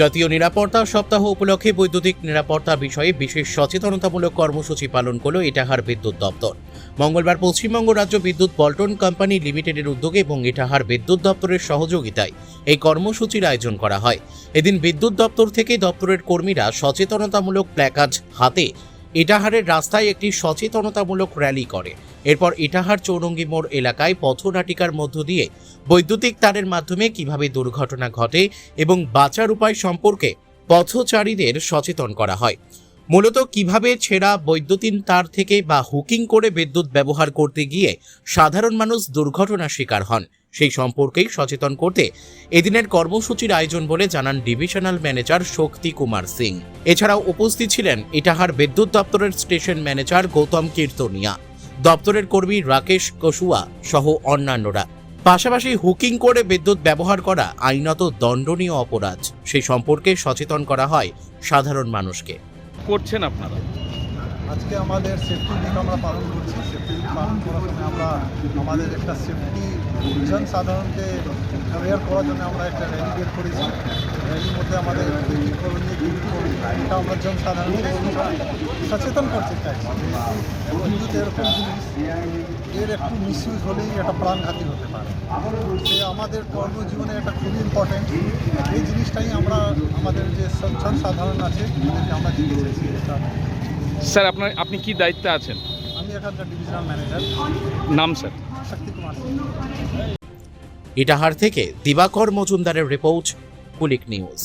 জাতীয় নিরাপত্তা সপ্তাহ উপলক্ষে বৈদ্যুতিক নিরাপত্তা বিষয়ে বিশেষ সচেতনতামূলক কর্মসূচি পালন করল ইটাহার বিদ্যুৎ দপ্তর। মঙ্গলবার পশ্চিমবঙ্গ রাজ্য বিদ্যুৎ বল্টন কোম্পানি লিমিটেডের উদ্যোগে এবং ইটাহার বিদ্যুৎ দপ্তরের সহযোগিতায় এই কর্মসূচির আয়োজন করা হয়। এদিন বিদ্যুৎ দপ্তর থেকে দপ্তরের কর্মীরা সচেতনতামূলক প্ল্যাকার্ড হাতে ইটাহারের রাস্তায় একটি সচেতনতামূলক র্যালি করে। এরপর ইটাহার চৌরঙ্গি মোড় এলাকায় পথনাটিকার মধ্য দিয়ে বৈদ্যুতিক তারের মাধ্যমে কিভাবে দুর্ঘটনা ঘটে এবং বাঁচার উপায় সম্পর্কে পথচারীদের সচেতন করা হয়। মূলত কিভাবে ছেঁড়া বৈদ্যুতিন তার থেকে বা হুকিং করে বিদ্যুৎ ব্যবহার করতে গিয়ে সাধারণ মানুষ দুর্ঘটনার শিকার হন সেই সম্পর্কেই সচেতন করতে এদিনের কর্মসূচির আয়োজন বলে জানান ডিভিশনাল ম্যানেজার শক্তি কুমার সিং। এছাড়াও উপস্থিত ছিলেন ইটাহার বিদ্যুৎ দপ্তরের স্টেশন ম্যানেজার গৌতম কীর্তনিয়া, দপ্তরের কর্মী রাকেশ কসুয়া সহ অন্যান্যরা। পাশাপাশি হুকিং করে বিদ্যুৎ ব্যবহার করা আইনত দণ্ডনীয় অপরাধ সেই সম্পর্কে সচেতন করা হয় সাধারণ মানুষকে। করছেন আপনারা আজকে আমাদের সেফটি উইক আমরা পালন করছি। সেফটি উইক পালন করার জন্য আমরা আমাদের একটা সেফটি জনসাধারণকে অ্যাওয়্যার করার জন্য আমরা একটা র্যালি বের করেছি। র্যালির মধ্যে আমাদের কী করণীয় কী করণীয় এটা আমরা জনসাধারণকে সচেতন করতে চাইছি। বিদ্যুৎ এরকম জিনিস, এর একটু মিসইউজ হলেই এটা প্রাণঘাতী হতে পারে। সে আমাদের কর্মজীবনে এটা খুবই ইম্পর্টেন্ট। এই জিনিসটাই আমরা আমাদের যে জনসাধারণ আছে তাদেরকে আমরা দিতে চাইছি। স্যার আপনি কি দায়িত্বে আছেন? আমি এখানকার ডিভিশনাল ম্যানেজার। নাম স্যার? শক্তি কুমার সিং। ইটাহার থেকে দিবাকর মজুমদারের রিপোর্ট, কুলিক নিউজ।